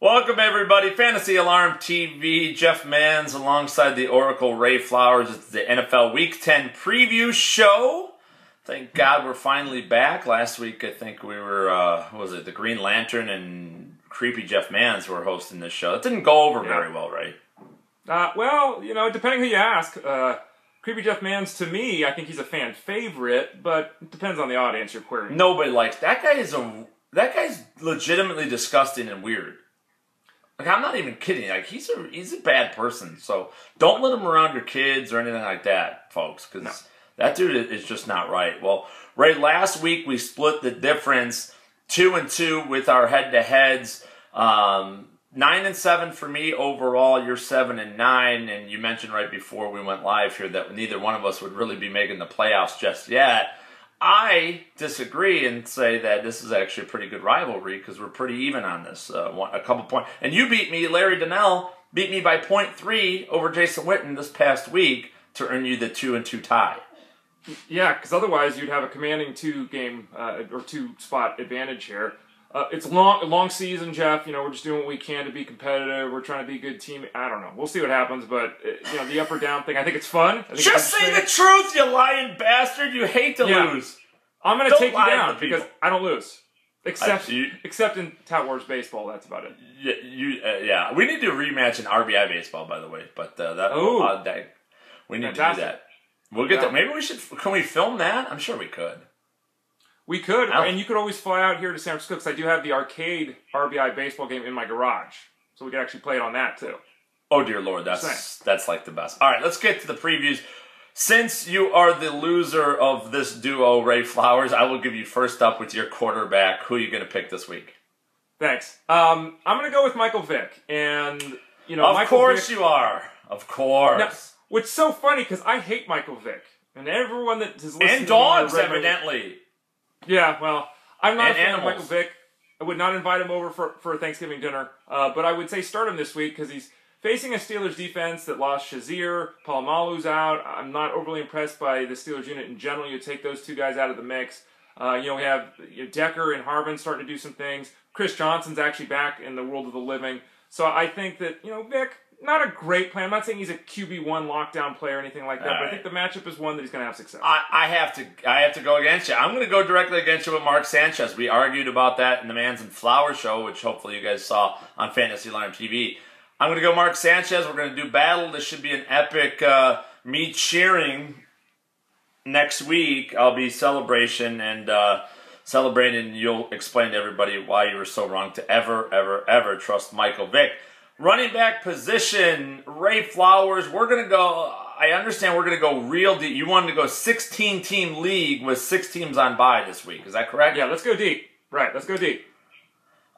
Welcome everybody, Fantasy Alarm TV, Jeff Mans alongside the Oracle Ray Flowers. It's the NFL Week 10 preview show. Thank God we're finally back. Last week I think we were, what was it, the Green Lantern and Creepy Jeff Mans were hosting this show. It didn't go over very well, right? Well, you know, depending who you ask, Creepy Jeff Mans, to me, I think he's a fan favorite, but it depends on the audience you're querying. Nobody likes that guy. That guy's legitimately disgusting and weird. Like, I'm not even kidding. Like, he's a bad person. So don't let him around your kids or anything like that, folks, because that dude is just not right. Well, Ray, last week we split the difference 2-2 with our head-to-heads. 9-7 for me overall. You're 7-9, and you mentioned right before we went live here that neither one of us would really be making the playoffs just yet. I disagree and say that this is actually a pretty good rivalry because we're pretty even on this. A couple points. And you beat me, Larry Donnell, beat me by 0.3 over Jason Witten this past week to earn you the 2-2 tie. Yeah, because otherwise you'd have a commanding two-spot advantage here. It's a long season, Jeff. You know, we're just doing what we can to be competitive. We're trying to be a good team. I don't know. We'll see what happens, but you know, the up or down thing, I think it's fun. Just say the truth, you lying bastard. You hate to lose. I'm going to take you down because I don't lose. Except in Tout Wars baseball, that's about it. Yeah. We need to rematch in RBI baseball, by the way. But we need to do that. We'll get that. Maybe we should. Can we film that? I'm sure we could. We could, and you could always fly out here to San Francisco because I do have the arcade RBI baseball game in my garage, so we could actually play it on that too. Oh dear Lord, that's like the best. All right, let's get to the previews. Since you are the loser of this duo, Ray Flowers, I will give you first up with your quarterback. Who are you going to pick this week? Thanks. I'm going to go with Michael Vick, and you know, of course you are. Of course. Now, which is so funny because I hate Michael Vick, and everyone that is listening and dogs evidently. Yeah, well, I'm not a fan of Michael Vick. I would not invite him over for a Thanksgiving dinner, but I would say start him this week because he's facing a Steelers defense that lost Shazier. Palomalu's out. I'm not overly impressed by the Steelers unit in general. You take those two guys out of the mix. We have Decker and Harbin starting to do some things. Chris Johnson's actually back in the world of the living. So I think that, Vick, not a great plan. I'm not saying he's a QB1 lockdown player or anything like that, but I think the matchup is one that he's going to have success. I have to go against you. I'm going to go directly against you with Mark Sanchez. We argued about that in the Mans and Flowers show, which hopefully you guys saw on Fantasy Alarm TV. I'm going to go Mark Sanchez. We're going to do battle. This should be an epic me cheering next week. I'll be celebrating, and you'll explain to everybody why you were so wrong to ever trust Michael Vick. Running back position, Ray Flowers. We're going to go, I understand we're going to go real deep. You wanted to go 16-team league with 6 teams on bye this week. Is that correct? Yeah, let's go deep. Right, let's go deep.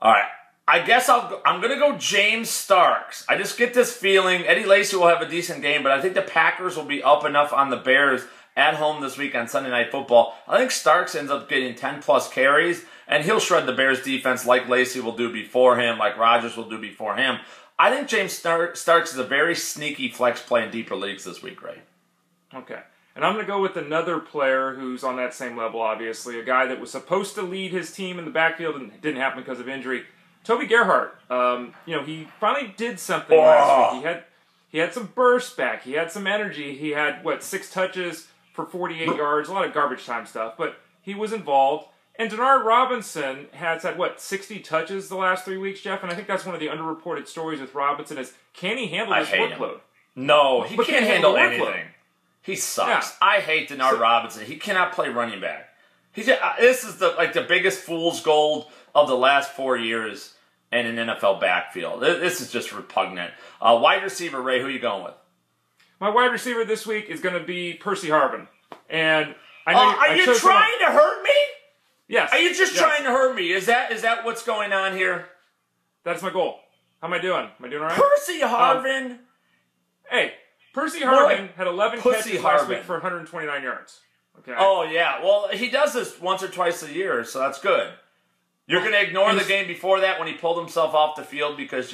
All right. I guess I'm going to go James Starks. I just get this feeling Eddie Lacy will have a decent game, but I think the Packers will be up enough on the Bears at home this week on Sunday Night Football. I think Starks ends up getting 10-plus carries, and he'll shred the Bears defense like Lacy will do before him, like Rodgers will do before him. I think James Starks is a very sneaky flex play in deeper leagues this week, Ray. Okay. And I'm going to go with another player who's on that same level, obviously. A guy that was supposed to lead his team in the backfield and it didn't happen because of injury. Toby Gerhart. He finally did something last week. He had some bursts back. He had some energy. He had, 6 touches for 48 yards. A lot of garbage time stuff. But he was involved. And Denard Robinson has had, 60 touches the last 3 weeks, Jeff? And I think that's one of the underreported stories with Robinson is, can he handle this workload? No, he can't handle anything. He sucks. Yeah. I hate Denard Robinson. He cannot play running back. This is the biggest fool's gold of the last 4 years in an NFL backfield. This is just repugnant. Wide receiver, Ray, who are you going with? My wide receiver this week is going to be Percy Harvin. And are you trying to hurt me? Yes. Are you just trying to hurt me? Is that what's going on here? That's my goal. How am I doing? Am I doing all right? Percy Harvin. Percy Harvin had 11 catches last week for 129 yards. Okay. Oh, yeah. Well, he does this once or twice a year, so that's good. You're going to ignore the game before that when he pulled himself off the field because,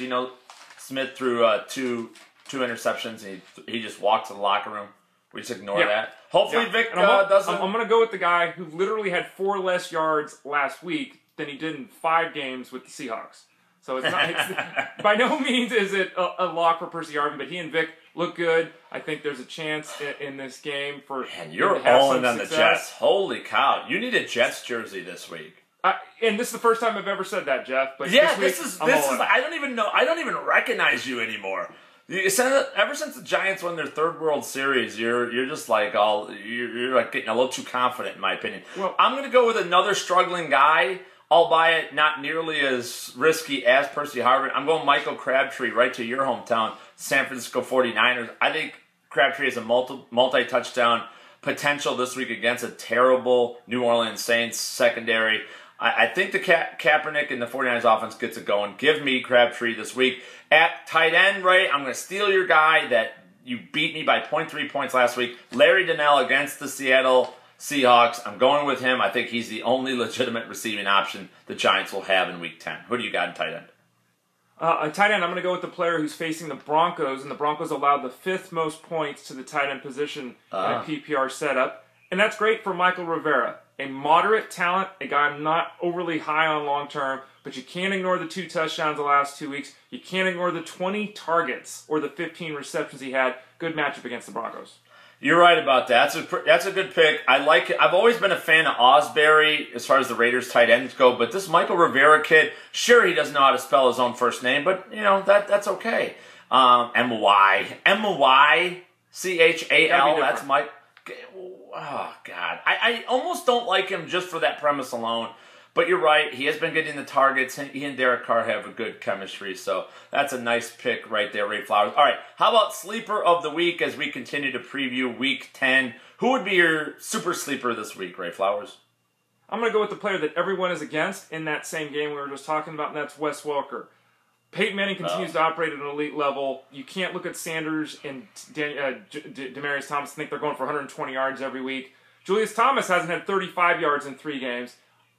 Smith threw two interceptions and he just walked to the locker room. We just ignore that. Hopefully Vic doesn't. I'm going to go with the guy who literally had 4 less yards last week than he did in 5 games with the Seahawks. So it's not. It's, by no means is it a lock for Percy Harvin, but he and Vic look good. I think there's a chance in this game for. And you're all in on the Jets. Holy cow! You need a Jets jersey this week. And this is the first time I've ever said that, Jeff. But yeah, this is. I don't even know. I don't even recognize you anymore. Ever since the Giants won their third World Series, you're just like you're like getting a little too confident, in my opinion. Well, I'm going to go with another struggling guy, albeit not nearly as risky as Percy Harvin. I'm going Michael Crabtree right to your hometown, San Francisco 49ers. I think Crabtree has a multi-touchdown potential this week against a terrible New Orleans Saints secondary. I think the Kaepernick and the 49ers offense gets it going. Give me Crabtree this week. At tight end, Ray, I'm going to steal your guy that you beat me by 0.3 points last week. Larry Donnell against the Seattle Seahawks. I'm going with him. I think he's the only legitimate receiving option the Giants will have in Week 10. Who do you got in tight end? A tight end, I'm going to go with the player who's facing the Broncos, and the Broncos allowed the 5th most points to the tight end position in a PPR setup. And that's great for Michael Rivera. A moderate talent, a guy I'm not overly high on long term, but you can't ignore the 2 touchdowns the last 2 weeks. You can't ignore the 20 targets or the 15 receptions he had. Good matchup against the Broncos. You're right about that. That's a good pick. I like it. I've always been a fan of Osbury as far as the Raiders tight ends go, but this Michael Rivera kid, sure, he doesn't know how to spell his own first name, but that's okay. M-Y-C-H-A-L. That's Mike. Oh, God. I almost don't like him just for that premise alone. But you're right. He has been getting the targets. He and Derek Carr have a good chemistry. So that's a nice pick right there, Ray Flowers. All right. How about sleeper of the week as we continue to preview Week 10? Who would be your super sleeper this week, Ray Flowers? I'm going to go with the player that everyone is against in that same game we were just talking about, and that's Wes Welker. Peyton Manning continues to operate at an elite level. You can't look at Sanders and Demaryius Thomas and think they're going for 120 yards every week. Julius Thomas hasn't had 35 yards in 3 games.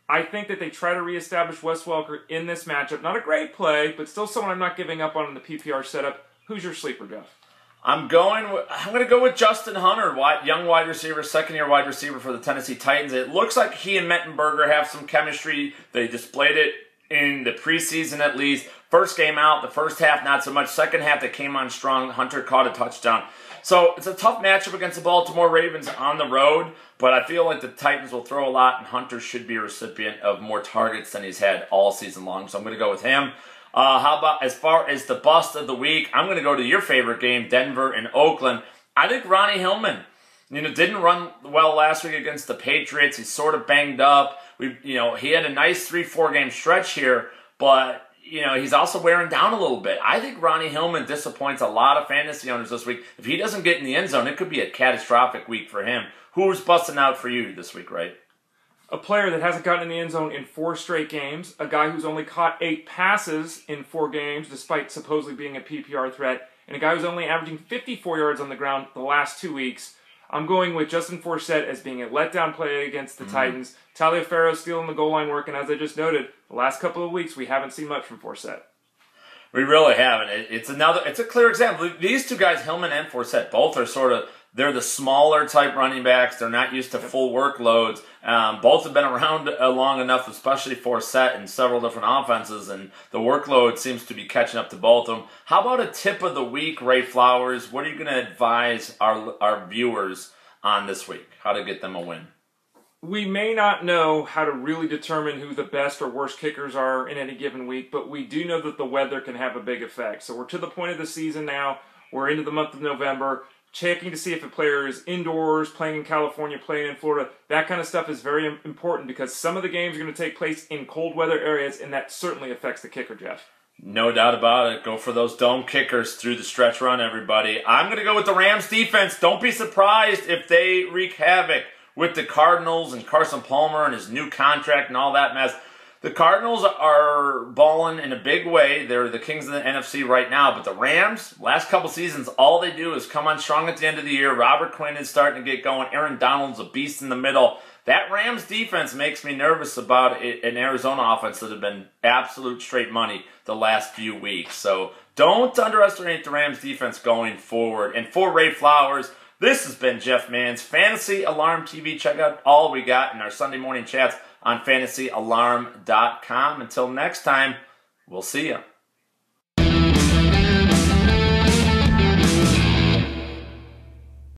I think that they try to reestablish Wes Welker in this matchup. Not a great play, but still someone I'm not giving up on in the PPR setup. Who's your sleeper, Jeff? I'm going to go with Justin Hunter, young wide receiver, second-year wide receiver for the Tennessee Titans. It looks like he and Mettenberger have some chemistry. They displayed it in the preseason at least. First game out, the first half not so much. Second half they came on strong. Hunter caught a touchdown. So it's a tough matchup against the Baltimore Ravens on the road, but I feel like the Titans will throw a lot, and Hunter should be a recipient of more targets than he's had all season long. So I'm going to go with him. How about as far as the bust of the week? I'm going to go to your favorite game, Denver and Oakland. I think Ronnie Hillman, didn't run well last week against the Patriots. He's sort of banged up. He had a nice 3-4 game stretch here, but he's also wearing down a little bit. I think Ronnie Hillman disappoints a lot of fantasy owners this week. If he doesn't get in the end zone, it could be a catastrophic week for him. Who's busting out for you this week, right? A player that hasn't gotten in the end zone in 4 straight games. A guy who's only caught 8 passes in 4 games, despite supposedly being a PPR threat. And a guy who's only averaging 54 yards on the ground the last 2 weeks. I'm going with Justin Forsett as being a letdown play against the Titans. Taliaferro stealing the goal line work, and as I just noted, the last couple of weeks we haven't seen much from Forsett. We really haven't. It's a clear example. These 2 guys, Hillman and Forsett, both are they're the smaller type running backs. They're not used to full workloads. Both have been around long enough, especially Forsett in several different offenses, and the workload seems to be catching up to both of them. How about a tip of the week, Ray Flowers? What are you going to advise our viewers on this week? How to get them a win? We may not know how to really determine who the best or worst kickers are in any given week, but we do know that the weather can have a big effect. So we're to the point of the season now. We're into the month of November. Checking to see if a player is indoors, playing in California, playing in Florida. That kind of stuff is very important because some of the games are going to take place in cold weather areas, and that certainly affects the kicker, Jeff. No doubt about it. Go for those dome kickers through the stretch run, everybody. I'm going to go with the Rams defense. Don't be surprised if they wreak havoc with the Cardinals and Carson Palmer and his new contract and all that mess. The Cardinals are balling in a big way. They're the kings of the NFC right now. But the Rams, last couple seasons, all they do is come on strong at the end of the year. Robert Quinn is starting to get going. Aaron Donald's a beast in the middle. That Rams defense makes me nervous about an Arizona offense that have been absolute straight money the last few weeks. So don't underestimate the Rams defense going forward. And for Ray Flowers, this has been Jeff Mann's Fantasy Alarm TV. Check out all we got in our Sunday morning chats on fantasyalarm.com. Until next time, We'll see you.